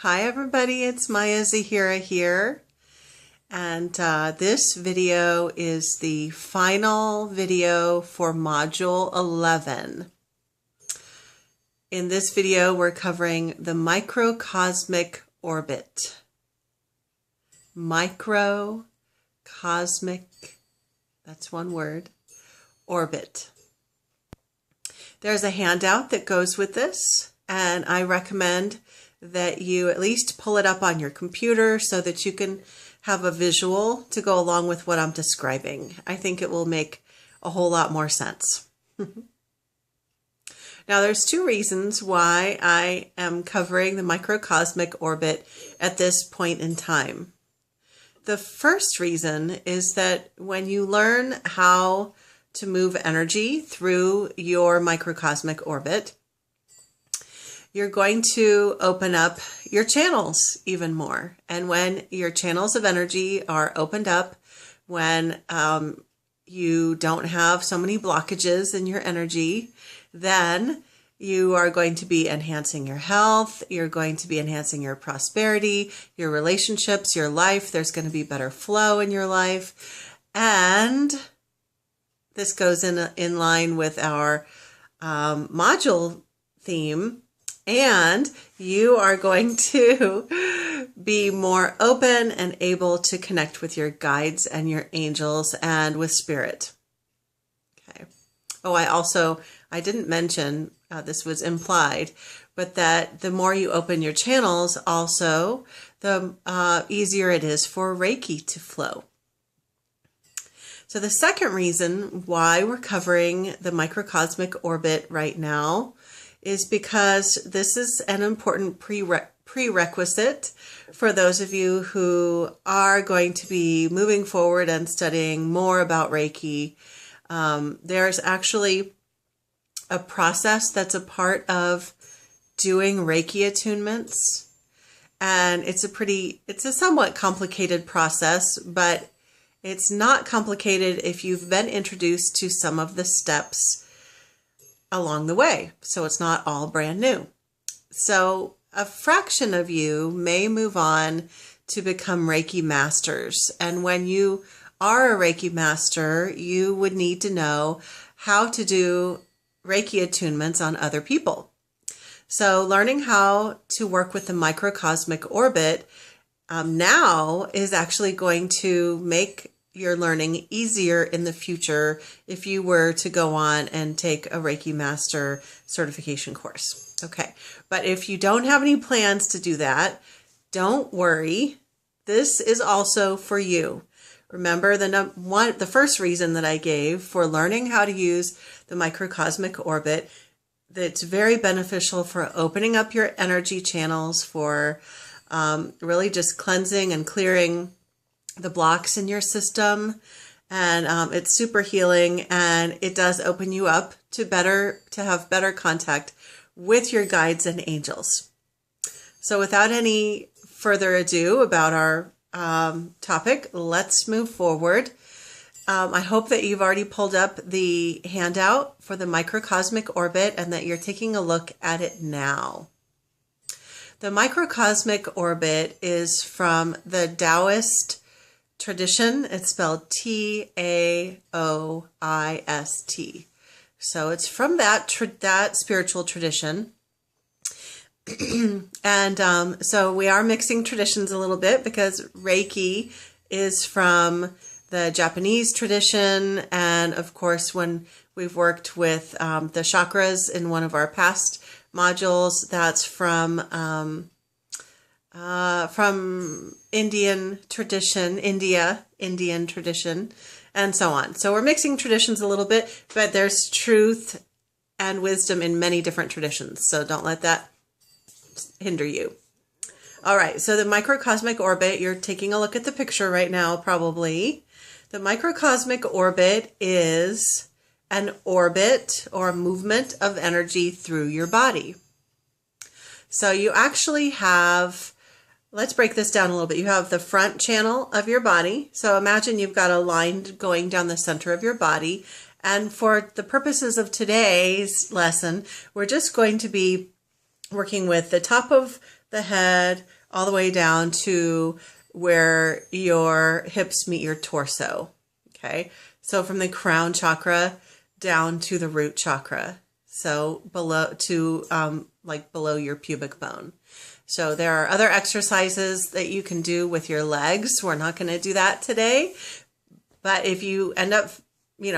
Hi everybody, it's Maya Zahira here, and this video is the final video for Module 11. In this video we're covering the microcosmic orbit. Microcosmic, that's one word, orbit. There's a handout that goes with this, and I recommend that you at least pull it up on your computer so that you can have a visual to go along with what I'm describing. I think it will make a whole lot more sense. Now, there's two reasons why I am covering the microcosmic orbit at this point in time. The first reason is that when you learn how to move energy through your microcosmic orbit, you're going to open up your channels even more. And when your channels of energy are opened up, when you don't have so many blockages in your energy, then you are going to be enhancing your health, you're going to be enhancing your prosperity, your relationships, your life. There's going to be better flow in your life. And this goes in line with our module theme. And you are going to be more open and able to connect with your guides and your angels and with spirit. Okay. Oh, I didn't mention, this was implied, but that the more you open your channels also, the easier it is for Reiki to flow. So the second reason why we're covering the microcosmic orbit right now is because this is an important prerequisite for those of you who are going to be moving forward and studying more about Reiki. There's actually a process that's a part of doing Reiki attunements, and it's a somewhat complicated process, but it's not complicated if you've been introduced to some of the steps along the way. So it's not all brand new. So a fraction of you may move on to become Reiki masters. And when you are a Reiki master, you would need to know how to do Reiki attunements on other people. So learning how to work with the microcosmic orbit now is actually going to make your learning easier in the future if you were to go on and take a Reiki Master certification course. Okay, but if you don't have any plans to do that, don't worry. This is also for you. Remember the first reason that I gave for learning how to use the microcosmic orbit, that's very beneficial for opening up your energy channels, for really just cleansing and clearing the blocks in your system, and it's super healing, and it does open you up to have better contact with your guides and angels. So without any further ado about our topic, let's move forward. I hope that you've already pulled up the handout for the microcosmic orbit and that you're taking a look at it now. The microcosmic orbit is from the Taoist tradition. It's spelled Taoist. So it's from that spiritual tradition. And so we are mixing traditions a little bit because Reiki is from the Japanese tradition. And of course, when we've worked with the chakras in one of our past modules, that's from Indian tradition, Indian tradition, and so on. So we're mixing traditions a little bit, but there's truth and wisdom in many different traditions. So don't let that hinder you. All right. So the microcosmic orbit, you're taking a look at the picture right now, probably. The microcosmic orbit is an orbit or a movement of energy through your body. So you actually have, let's break this down a little bit. You have the front channel of your body. So imagine you've got a line going down the center of your body. And for the purposes of today's lesson, we're just going to be working with the top of the head all the way down to where your hips meet your torso. Okay, so from the crown chakra down to the root chakra, so below to like below your pubic bone. So there are other exercises that you can do with your legs. We're not going to do that today, but if you end up,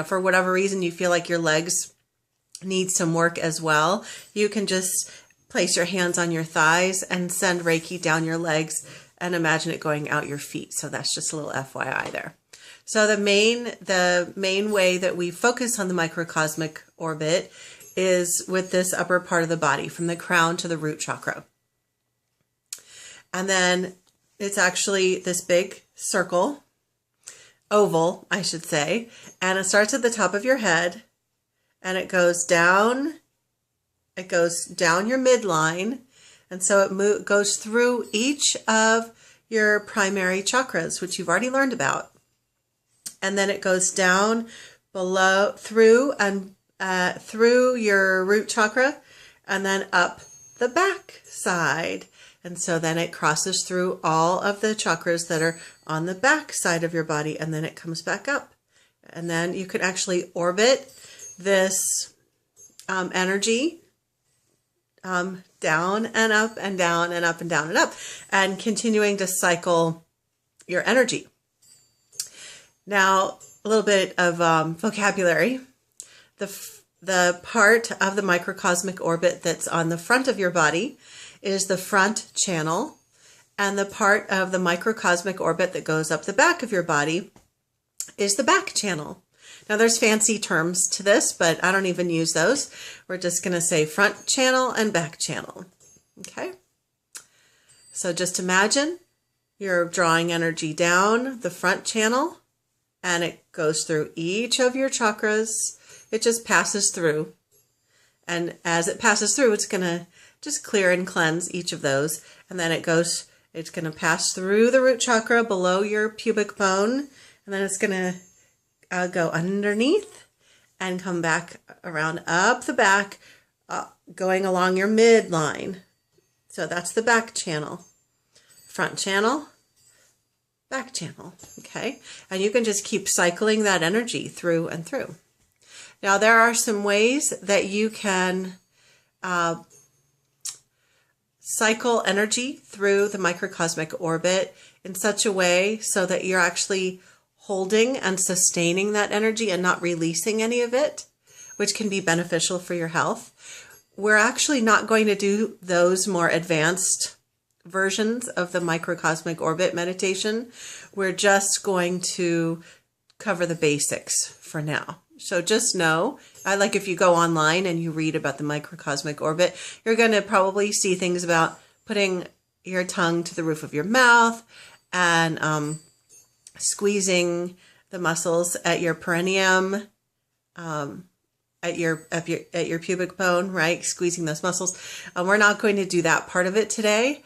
for whatever reason you feel like your legs need some work as well, you can just place your hands on your thighs and send Reiki down your legs and imagine it going out your feet. So that's just a little FYI there. So the main way that we focus on the microcosmic orbit is with this upper part of the body, from the crown to the root chakra. And then it's actually this big circle, oval, I should say, and it starts at the top of your head and it goes down your midline. And so it goes through each of your primary chakras, which you've already learned about. And then it goes down below, through your root chakra, and then up the back side. And so then it crosses through all of the chakras that are on the back side of your body, and then it comes back up. And then you can actually orbit this energy down and up and down and up and down and up, and continuing to cycle your energy. Now, a little bit of vocabulary. The part of the microcosmic orbit that's on the front of your body is the front channel, and the part of the microcosmic orbit that goes up the back of your body is the back channel. Now, there's fancy terms to this, but I don't even use those. We're just going to say front channel and back channel. Okay? So just imagine you're drawing energy down the front channel, and it goes through each of your chakras. It just passes through. And as it passes through, it's going to just clear and cleanse each of those. And then it's going to pass through the root chakra below your pubic bone. And then it's going to go underneath and come back around up the back, going along your midline. So that's the back channel. Front channel, back channel, okay? And you can just keep cycling that energy through and through. Now, there are some ways that you can cycle energy through the microcosmic orbit in such a way so that you're actually holding and sustaining that energy and not releasing any of it, which can be beneficial for your health. We're actually not going to do those more advanced versions of the microcosmic orbit meditation. We're just going to cover the basics for now. So just know, like if you go online and you read about the microcosmic orbit, you're going to probably see things about putting your tongue to the roof of your mouth and squeezing the muscles at your perineum, at your pubic bone, right? Squeezing those muscles. We're not going to do that part of it today.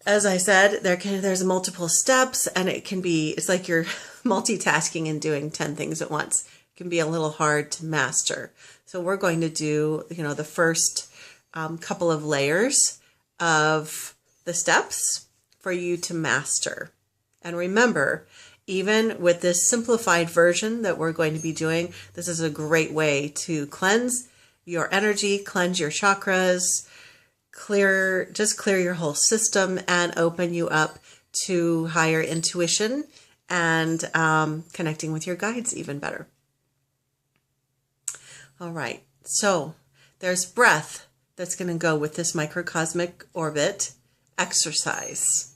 As I said, there's multiple steps, and it's like you're multitasking and doing 10 things at once. It can be a little hard to master. So we're going to do, the first couple of layers of the steps for you to master. And remember, even with this simplified version that we're going to be doing, this is a great way to cleanse your energy, cleanse your chakras, clear your whole system, and open you up to higher intuition and connecting with your guides even better. All right, so there's breath that's going to go with this microcosmic orbit exercise.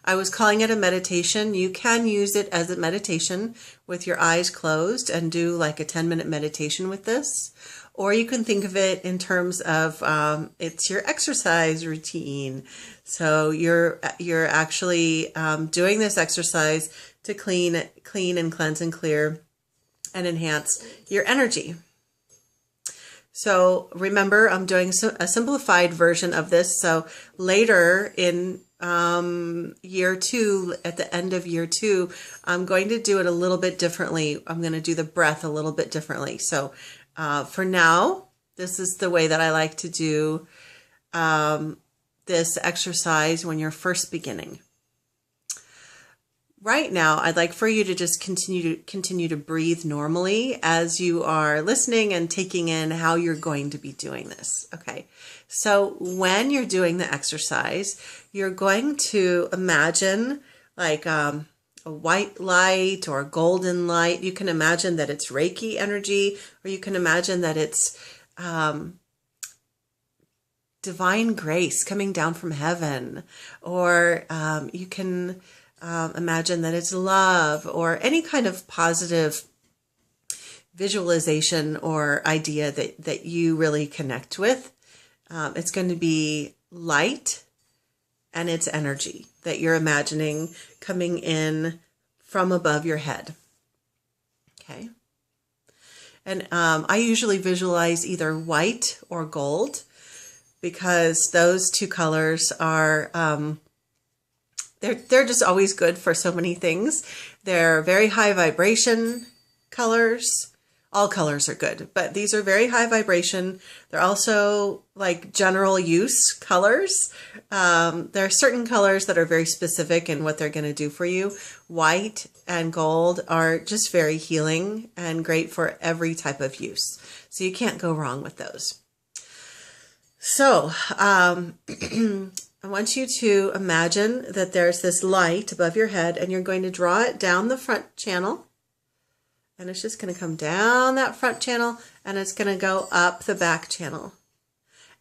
I was calling it a meditation. You can use it as a meditation with your eyes closed and do like a 10-minute meditation with this. Or you can think of it in terms of it's your exercise routine. So you're actually doing this exercise to clean and cleanse and clear and enhance your energy. So remember, I'm doing a simplified version of this. So later in year 2, at the end of year 2, I'm going to do it a little bit differently. I'm going to do the breath a little bit differently. So for now, this is the way that I like to do this exercise when you're first beginning. Right now, I'd like for you to just continue to breathe normally as you are listening and taking in how you're going to be doing this. Okay, so when you're doing the exercise, you're going to imagine like a white light or a golden light. You can imagine that it's Reiki energy, or you can imagine that it's divine grace coming down from heaven, or you can imagine that it's love, or any kind of positive visualization or idea that you really connect with. It's going to be light, and it's energy that you're imagining coming in from above your head. Okay. And I usually visualize either white or gold, because those two colors are they're just always good for so many things. They're very high vibration colors. All colors are good, but these are very high vibration. They're also like general use colors. There are certain colors that are very specific in what they're going to do for you. White and gold are just very healing and great for every type of use. So you can't go wrong with those. So, I want you to imagine that there's this light above your head, and you're going to draw it down the front channel. And it's just going to come down that front channel, and it's going to go up the back channel.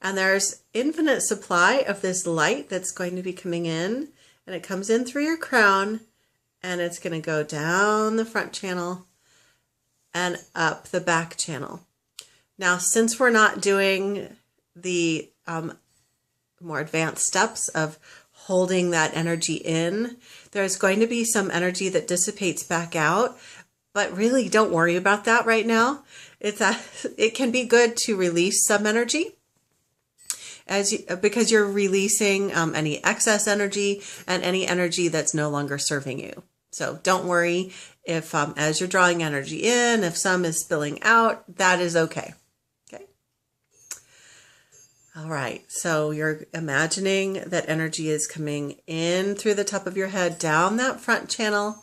And there's infinite supply of this light that's going to be coming in, and it comes in through your crown, and it's going to go down the front channel and up the back channel. Now, since we're not doing the more advanced steps of holding that energy in, there's going to be some energy that dissipates back out, but really don't worry about that right now. It can be good to release some energy because you're releasing any excess energy and any energy that's no longer serving you. So don't worry if as you're drawing energy in, if some is spilling out, that is okay. All right, so you're imagining that energy is coming in through the top of your head, down that front channel,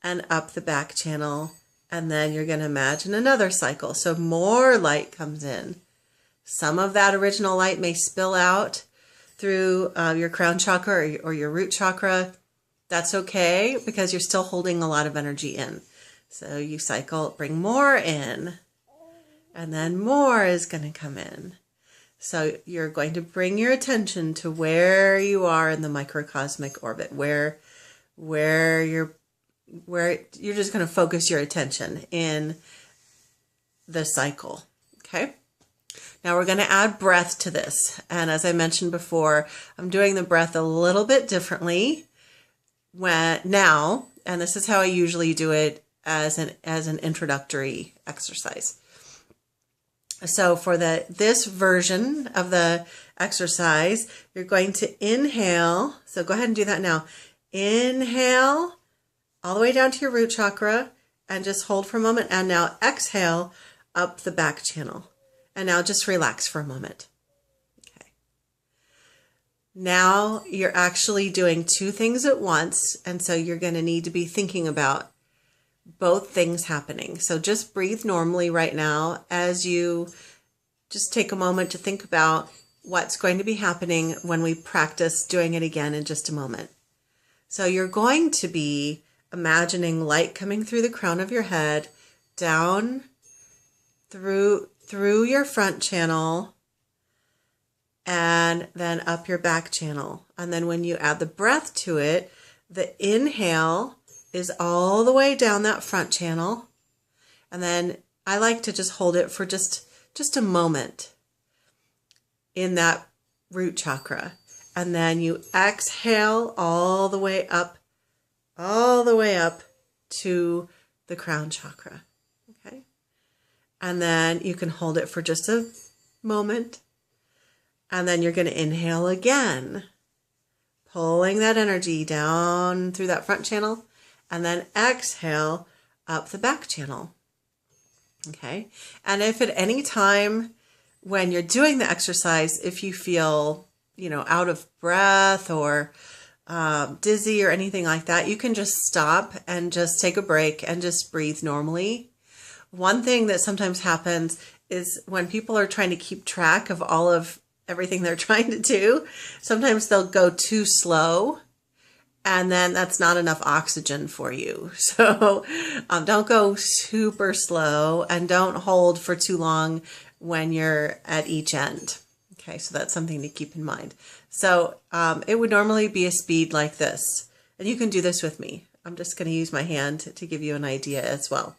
and up the back channel. And then you're going to imagine another cycle. So more light comes in. Some of that original light may spill out through your crown chakra or your root chakra. That's okay, because you're still holding a lot of energy in. So you cycle, bring more in, and then more is going to come in. So you're going to bring your attention to where you are in the microcosmic orbit, where you're just going to focus your attention in the cycle. Okay. Now we're going to add breath to this. And as I mentioned before, I'm doing the breath a little bit differently now, and this is how I usually do it as an introductory exercise. So for this version of the exercise, you're going to inhale. So go ahead and do that now. Inhale all the way down to your root chakra and just hold for a moment. And now exhale up the back channel. And now just relax for a moment. Okay. Now you're actually doing two things at once. And so you're going to need to be thinking about both things happening. So just breathe normally right now as you just take a moment to think about what's going to be happening when we practice doing it again in just a moment. So you're going to be imagining light coming through the crown of your head, down through your front channel, and then up your back channel. And then when you add the breath to it, the inhale is all the way down that front channel. And then I like to just hold it for just a moment in that root chakra. And then you exhale all the way up to the crown chakra. Okay. And then you can hold it for just a moment. And then you're going to inhale again, pulling that energy down through that front channel. And then exhale up the back channel. Okay. And if at any time when you're doing the exercise, if you feel, out of breath or dizzy or anything like that, you can just stop and just take a break and just breathe normally. One thing that sometimes happens is when people are trying to keep track of all of everything they're trying to do, sometimes they'll go too slow, and then that's not enough oxygen for you. So don't go super slow, and don't hold for too long when you're at each end. Okay, so that's something to keep in mind. So it would normally be a speed like this, and you can do this with me. I'm just going to use my hand to give you an idea as well.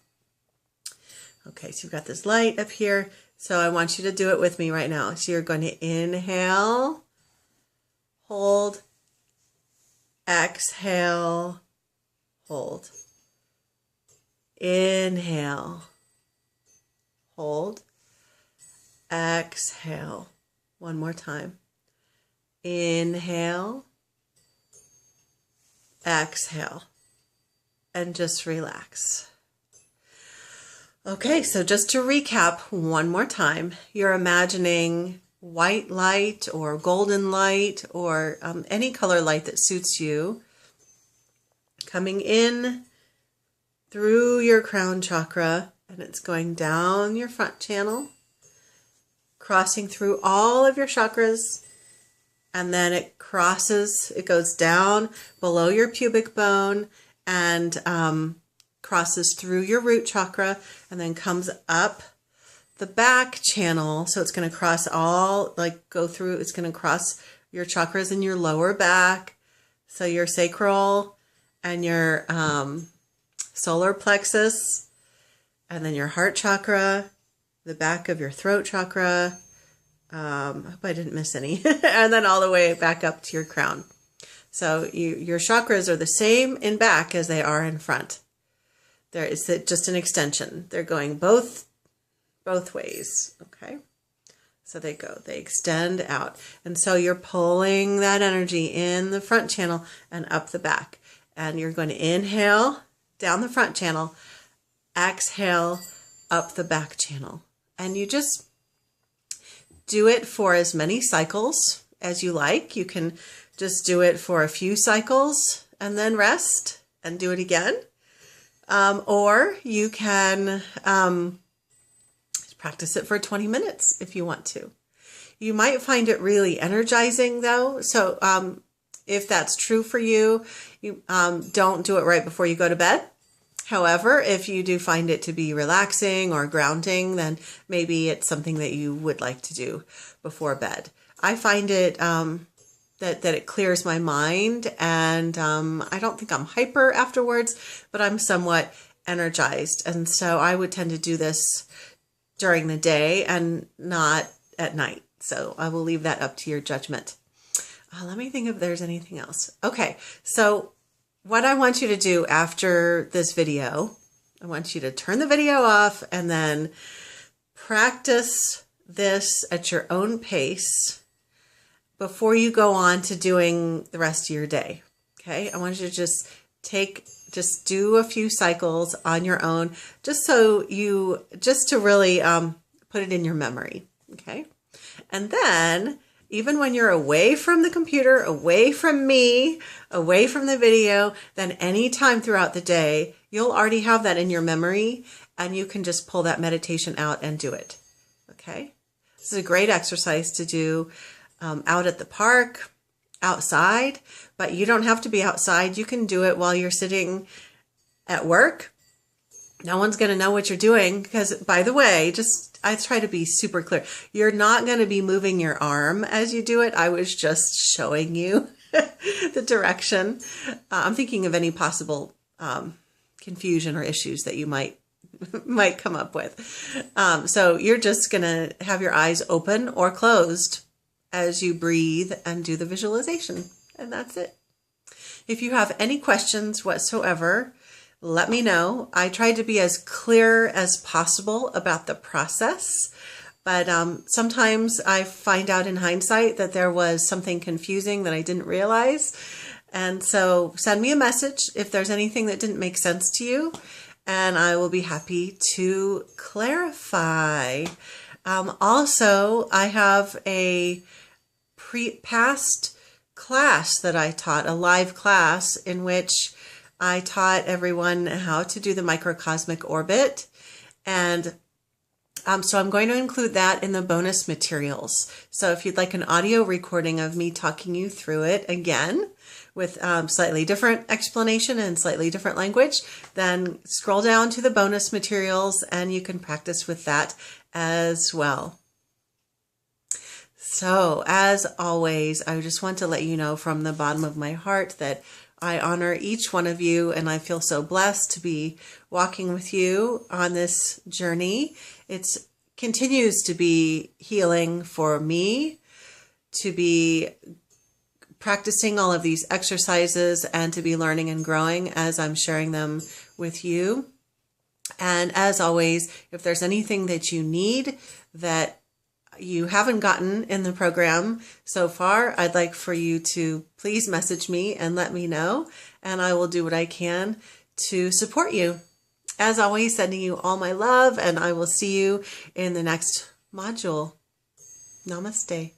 Okay, so you've got this light up here. So I want you to do it with me right now. So you're going to inhale, hold, exhale, hold. Inhale, hold, exhale. One more time. Inhale, exhale, and just relax. Okay, so just to recap one more time, you're imagining white light or golden light or any color light that suits you coming in through your crown chakra, and it's going down your front channel, crossing through all of your chakras, and then it goes down below your pubic bone and crosses through your root chakra, and then comes up the back channel. So it's going to cross it's going to cross your chakras in your lower back. So your sacral and your solar plexus, and then your heart chakra, the back of your throat chakra. I hope I didn't miss any. And then all the way back up to your crown. So your chakras are the same in back as they are in front. There is just an extension. They're going both ways, okay? So they extend out. And so you're pulling that energy in the front channel and up the back. And you're going to inhale down the front channel, exhale up the back channel. And you just do it for as many cycles as you like. You can just do it for a few cycles and then rest and do it again. Or you can practice it for 20 minutes if you want to. You might find it really energizing though. So if that's true for you, don't do it right before you go to bed. However, if you do find it to be relaxing or grounding, then maybe it's something that you would like to do before bed. I find it that it clears my mind, and I don't think I'm hyper afterwards, but I'm somewhat energized. And so I would tend to do this during the day and not at night. So I will leave that up to your judgment. Let me think if there's anything else. Okay, so what I want you to do after this video, I want you to turn the video off and then practice this at your own pace before you go on to doing the rest of your day. Okay, I want you to just do a few cycles on your own, just to really put it in your memory. Okay, and then even when you're away from the computer, away from me, away from the video, then anytime throughout the day, you'll already have that in your memory, and you can just pull that meditation out and do it. Okay, this is a great exercise to do out at the park, outside, but you don't have to be outside. You can do it while you're sitting at work. No one's going to know what you're doing because, by the way, I try to be super clear. You're not going to be moving your arm as you do it. I was just showing you the direction. I'm thinking of any possible confusion or issues that you might come up with. So you're just going to have your eyes open or closed as you breathe and do the visualization. And that's it. If you have any questions whatsoever, let me know. I tried to be as clear as possible about the process, but sometimes I find out in hindsight that there was something confusing that I didn't realize. And so send me a message if there's anything that didn't make sense to you, and I will be happy to clarify. Also, I have a past class that I taught, a live class in which I taught everyone how to do the microcosmic orbit. And so I'm going to include that in the bonus materials. So if you'd like an audio recording of me talking you through it again with slightly different explanation and slightly different language, then scroll down to the bonus materials and you can practice with that as well. So as always, I just want to let you know from the bottom of my heart that I honor each one of you, and I feel so blessed to be walking with you on this journey. It continues to be healing for me to be practicing all of these exercises and to be learning and growing as I'm sharing them with you. And as always, if there's anything that you need that you haven't gotten in the program so far, I'd like for you to please message me and let me know, and I will do what I can to support you. As always, sending you all my love, and I will see you in the next module. Namaste.